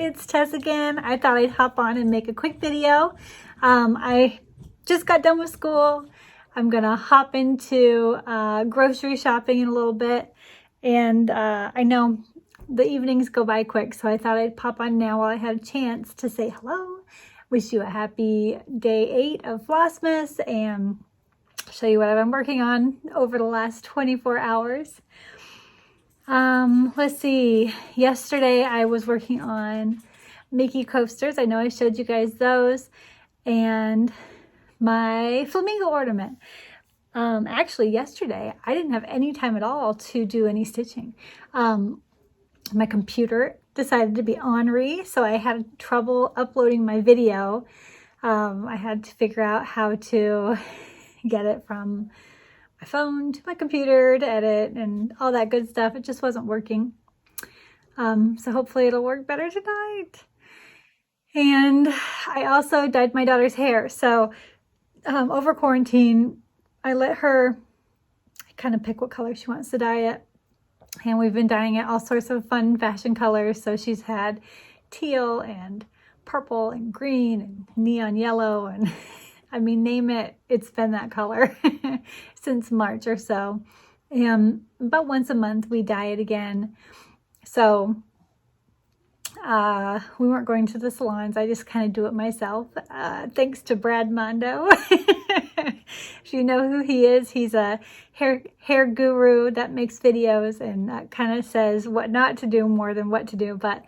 it's Tess again. I thought I'd hop on and make a quick video. I just got done with school. I'm gonna hop into grocery shopping in a little bit, and I know the evenings go by quick, so I thought I'd pop on now while I had a chance to say hello, wish you a happy day 8 of Flossmas, and show you what I've been working on over the last 24 hours. Let's see, yesterday I was working on Mickey coasters. I know I showed you guys those, and my flamingo ornament. Actually yesterday I didn't have any time at all to do any stitching. My computer decided to be ornery, so I had trouble uploading my video. I had to figure out how to get it from my phone to my computer to edit and all that good stuff. It just wasn't working. So hopefully it'll work better tonight. And I also dyed my daughter's hair. So over quarantine, I let her kind of pick what color she wants to dye it. And we've been dyeing it all sorts of fun fashion colors. So she's had teal and purple and green and neon yellow, and I mean, name it, it's been that color since March or so. And about once a month we dye it again. So we weren't going to the salons. I just kind of do it myself. Thanks to Brad Mondo. If you know who he is, he's a hair guru that makes videos and kind of says what not to do more than what to do. But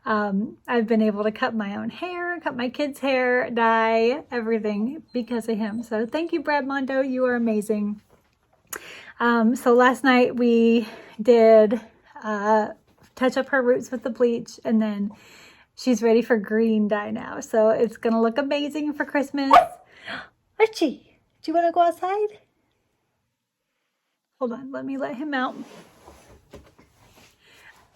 I've been able to cut my own hair, cut my kids' hair, dye, everything because of him. So thank you, Brad Mondo. You are amazing. So last night we did touch up her roots with the bleach, and then she's ready for green dye now. So it's going to look amazing for Christmas. Archie, do you want to go outside? Hold on, let me let him out.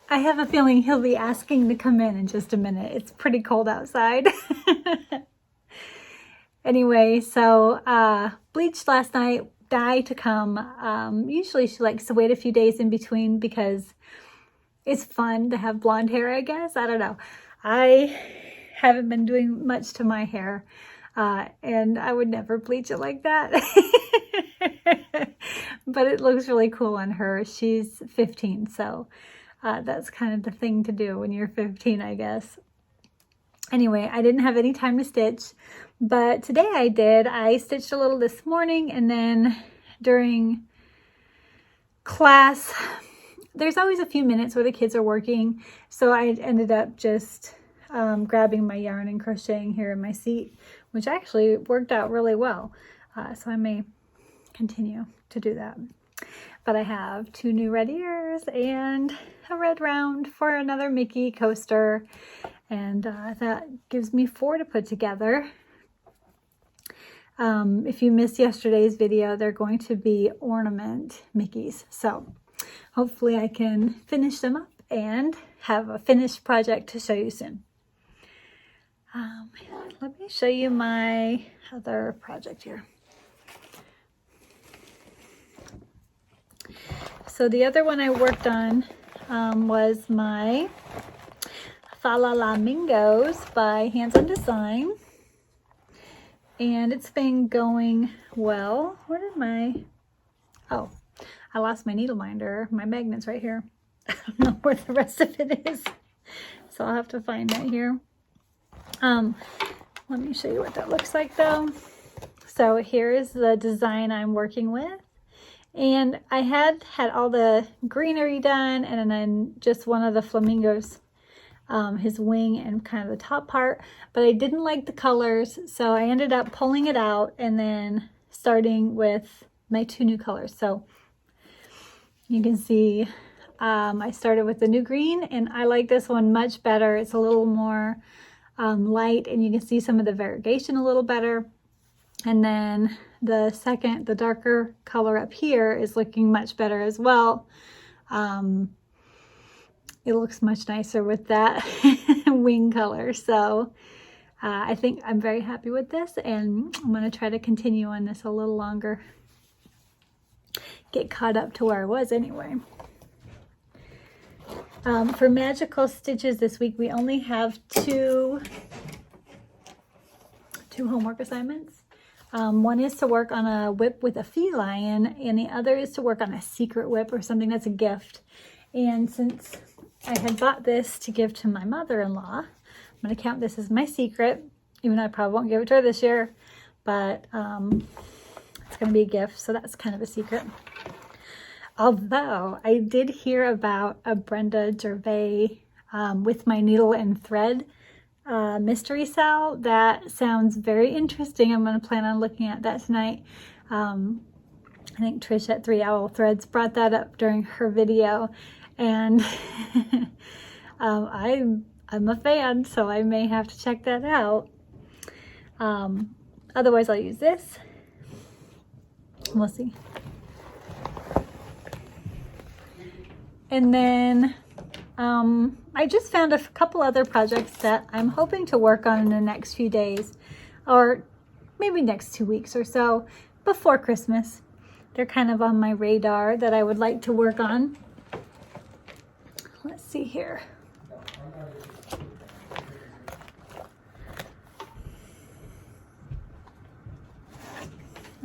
I have a feeling he'll be asking to come in just a minute. It's pretty cold outside. Anyway, so bleached last night, dye to come. Usually she likes to wait a few days in between because it's fun to have blonde hair, I guess. I don't know. I haven't been doing much to my hair, and I would never bleach it like that. But it looks really cool on her. She's 15, so that's kind of the thing to do when you're 15, I guess. Anyway, I didn't have any time to stitch, but today I did. I stitched a little this morning, and then during class, there's always a few minutes where the kids are working, so I ended up just grabbing my yarn and crocheting here in my seat, which actually worked out really well. So I may continue to do that. But I have 2 new red ears and a red round for another Mickey coaster, and that gives me 4 to put together. If you missed yesterday's video, they're going to be ornament Mickeys, so hopefully I can finish them up and have a finished project to show you soon. Let me show you my other project here. So the other one I worked on was my Fa-La-La-Mingos by Hands on Design. And it's been going well. Where did my... Oh, I lost my needle minder. My magnet's right here. I don't know where the rest of it is. So I'll have to find that here. Let me show you what that looks like though. So here is the design I'm working with. And I had all the greenery done, and then just one of the flamingos, his wing and kind of the top part, but I didn't like the colors, so I ended up pulling it out and then starting with my 2 new colors. So you can see I started with the new green, and I like this one much better. It's a little more light, and you can see some of the variegation a little better. And then the second, the darker color up here is looking much better as well. It looks much nicer with that wing color. So I think I'm very happy with this, and I'm going to try to continue on this a little longer. Get caught up to where I was anyway. For magical stitches this week, we only have two homework assignments. One is to work on a whip with a feline, and the other is to work on a secret whip or something that's a gift. And since I had bought this to give to my mother-in-law, I'm going to count this as my secret, even though I probably won't give it to her this year, but it's going to be a gift, so that's kind of a secret. Although I did hear about a Brenda Gervais with my needle and thread mystery cell. That sounds very interesting. I'm going to plan on looking at that tonight. I think Trish at 3 Owl Threads brought that up during her video, and I'm a fan, so I may have to check that out. Otherwise, I'll use this. We'll see. And then I just found a couple other projects that I'm hoping to work on in the next few days, or maybe next 2 weeks or so, before Christmas. They're kind of on my radar that I would like to work on. Let's see here.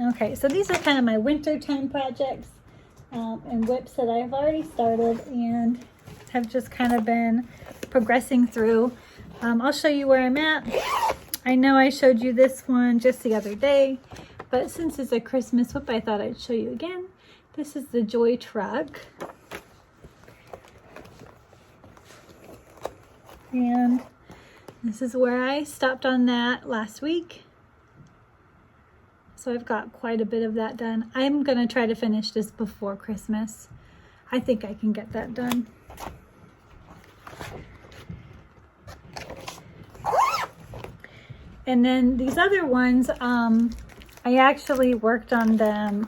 Okay, so these are kind of my winter time projects and whips that I've already started and have just kind of been progressing through. I'll show you where I'm at. I know I showed you this one just the other day, but since it's a Christmas whip, I thought I'd show you again. This is the Joy Truck. And this is where I stopped on that last week. So I've got quite a bit of that done. I'm going to try to finish this before Christmas. I think I can get that done. And then these other ones, I actually worked on them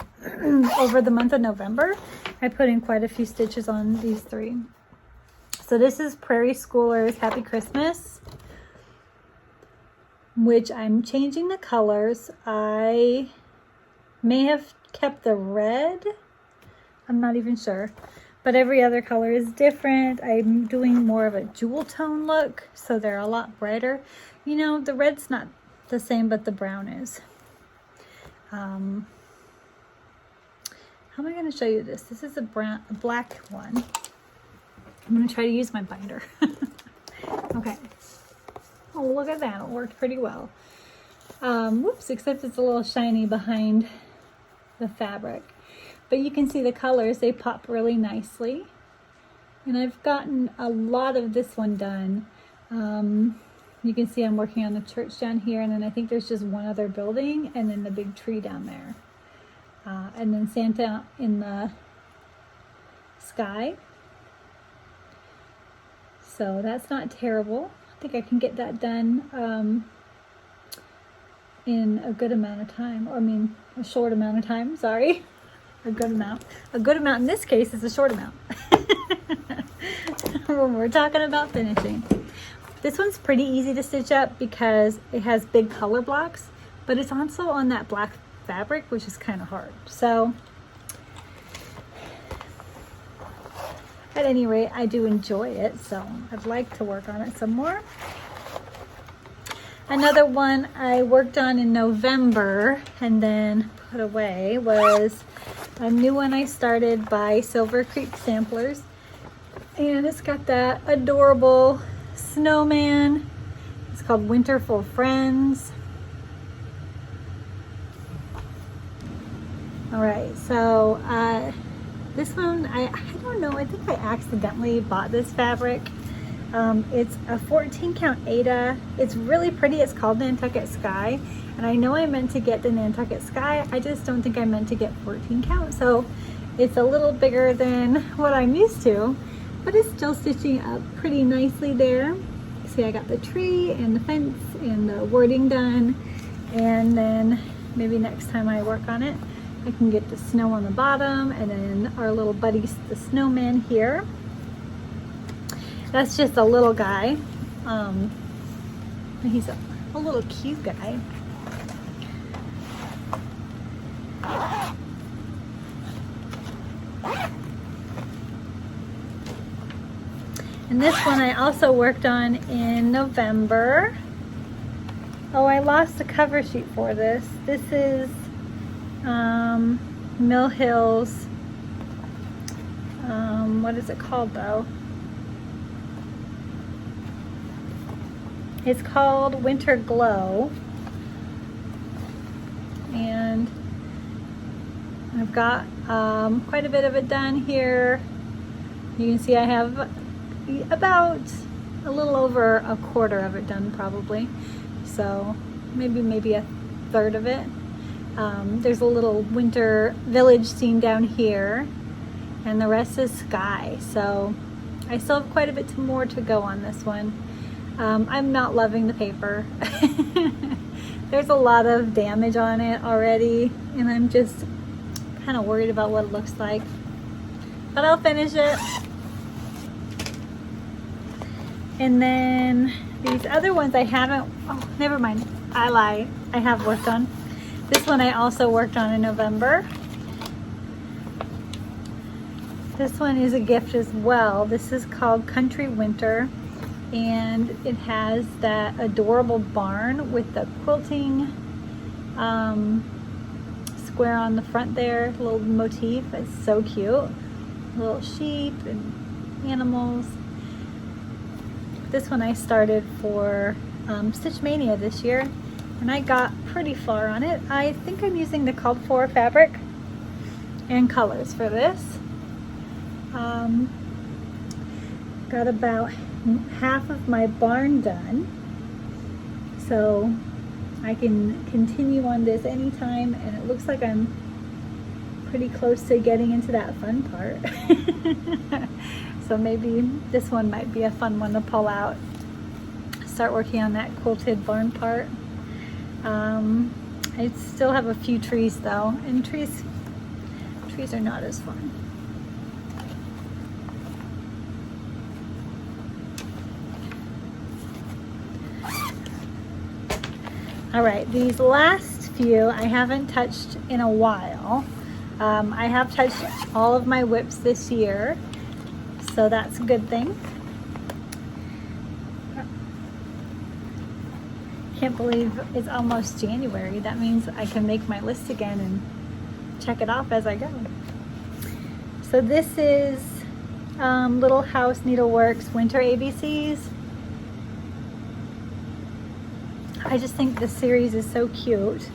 over the month of November. I put in quite a few stitches on these three. So this is Prairie Schoolers Happy Christmas, which I'm changing the colors. I may have kept the red. I'm not even sure. But every other color is different. I'm doing more of a jewel tone look, so they're a lot brighter. You know, the red's not the same, but the brown is. How am I going to show you this? This is a black one. I'm going to try to use my binder. Okay. Oh, look at that. It worked pretty well. Whoops, except it's a little shiny behind the fabric. But you can see the colors, they pop really nicely. And I've gotten a lot of this one done. You can see I'm working on the church down here, and then I think there's just one other building, and then the big tree down there. And then Santa in the sky. So that's not terrible. I think I can get that done in a good amount of time. Or, I mean, a short amount of time, sorry. A good amount. A good amount in this case is a short amount. When we're talking about finishing. This one's pretty easy to stitch up because it has big color blocks, but it's also on that black fabric, which is kind of hard. So, at any rate, I do enjoy it, so I'd like to work on it some more. Another one I worked on in November and then put away was a new one I started by Silver Creek Samplers. And it's got that adorable snowman. It's called Winterful Friends. All right, so this one, I don't know, I think I accidentally bought this fabric. It's a 14 count Aida. It's really pretty. It's called Nantucket Sky. And I know I meant to get the Nantucket Sky. I just don't think I meant to get 14 count. So it's a little bigger than what I'm used to, but it's still stitching up pretty nicely there. See, I got the tree and the fence and the wording done. And then maybe next time I work on it, I can get the snow on the bottom and then our little buddy, the snowman here. That's just a little guy. He's a little cute guy. And this one I also worked on in November. Oh, I lost the cover sheet for this. This is Mill Hill's, what is it called though? It's called Winter Glow. And I've got quite a bit of it done here. You can see I have about a little over a quarter of it done probably. So maybe a third of it. There's a little winter village scene down here, and the rest is sky. So I still have quite a bit more to go on this one. I'm not loving the paper. There's a lot of damage on it already, and I'm just kind of worried about what it looks like. But I'll finish it. And then these other ones I haven't, oh, never mind. I lie. I have worked on. This one I also worked on in November. This one is a gift as well. This is called Country Winter, and it has that adorable barn with the quilting square on the front there, little motif. It's so cute. Little sheep and animals. This one I started for Stitch Mania this year, and I got pretty far on it. I think I'm using the called for fabric and colors for this. Got about half of my barn done, so I can continue on this anytime, and it looks like I'm pretty close to getting into that fun part. So maybe this one might be a fun one to pull out. Start working on that quilted barn part. I still have a few trees though, and trees are not as fun. All right, these last few I haven't touched in a while. I have touched all of my whips this year, so that's a good thing. Can't believe it's almost January. That means I can make my list again and check it off as I go. So this is Little House Needleworks Winter ABCs. I just think this series is so cute.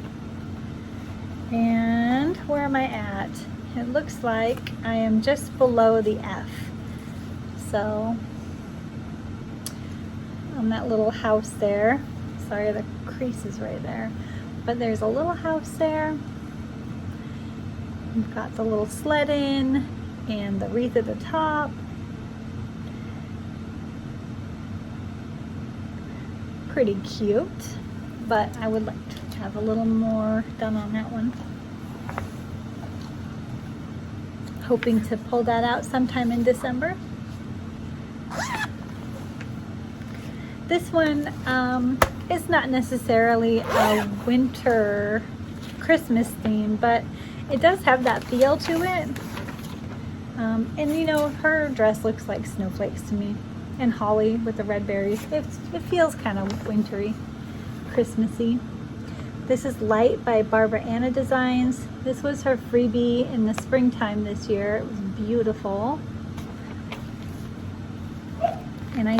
And where am I at? It looks like I am just below the F. So on that little house there. Sorry, the crease is right there. But there's a little house there. We've got the little sled in and the wreath at the top. Pretty cute, but I would like to have a little more done on that one. Hoping to pull that out sometime in December. This one is not necessarily a winter Christmas theme, but it does have that feel to it. And you know, her dress looks like snowflakes to me, and holly with the red berries. It feels kind of wintry, Christmassy. This is Light by Barbara Anna Designs. This was her freebie in the springtime this year. It was beautiful. And I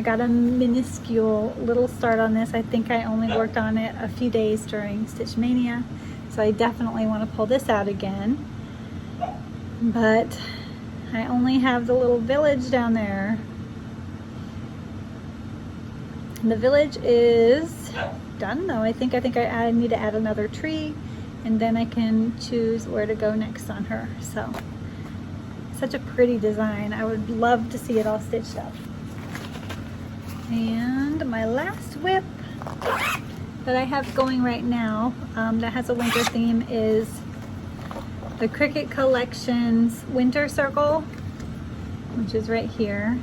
got a minuscule little start on this. I think I only worked on it a few days during Stitch Mania, so I definitely want to pull this out again. But I only have the little village down there. And the village is done though. I think I need to add another tree, and then I can choose where to go next on her. So such a pretty design. I would love to see it all stitched up. And my last whip that I have going right now that has a winter theme is the Cricut Collections Winter Circle, which is right here.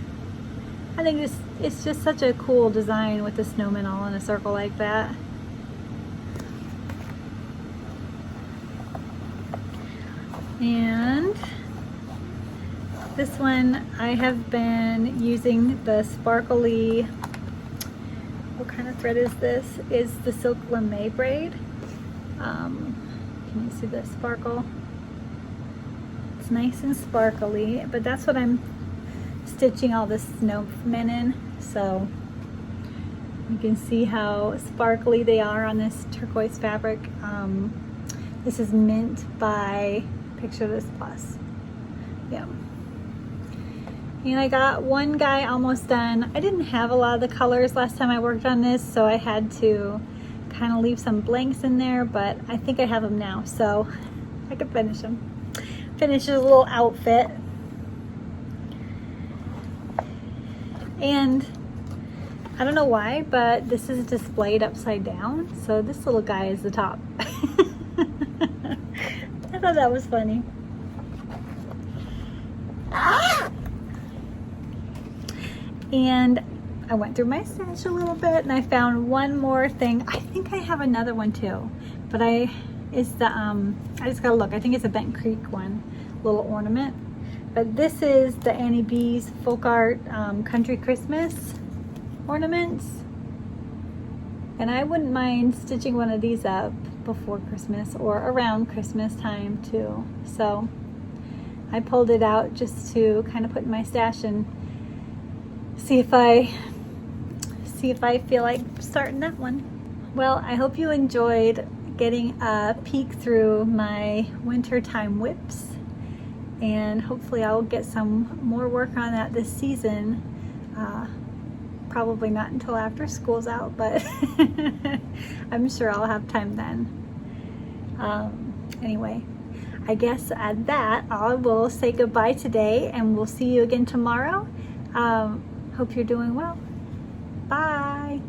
I think it's just such a cool design with the snowman all in a circle like that. And This one I have been using the sparkly, what kind of thread is this? It's the Silk Lame braid. Can you see the sparkle? It's nice and sparkly, but that's what I'm stitching all the snowmen in. So you can see how sparkly they are on this turquoise fabric. This is Mint by Picture This Plus. Yeah. And I got one guy almost done. I didn't have a lot of the colors last time I worked on this, so I had to kind of leave some blanks in there, but I think I have them now, so I can finish them. Finish his little outfit. And I don't know why, but this is displayed upside down, so this little guy is the top. I thought that was funny. And I went through my stash a little bit and I found one more thing. I think I have another one too, but I just gotta look. I think it's a Bent Creek one, little ornament. But this is the Annie Beez Folk Art Country Christmas ornaments. And I wouldn't mind stitching one of these up before Christmas or around Christmas time too. So I pulled it out just to kind of put in my stash and see if I feel like starting that one. Well, I hope you enjoyed getting a peek through my wintertime whips, and hopefully I'll get some more work on that this season. Probably not until after school's out, but I'm sure I'll have time then. Anyway, I guess at that I will say goodbye today, and we'll see you again tomorrow. Hope you're doing well. Bye.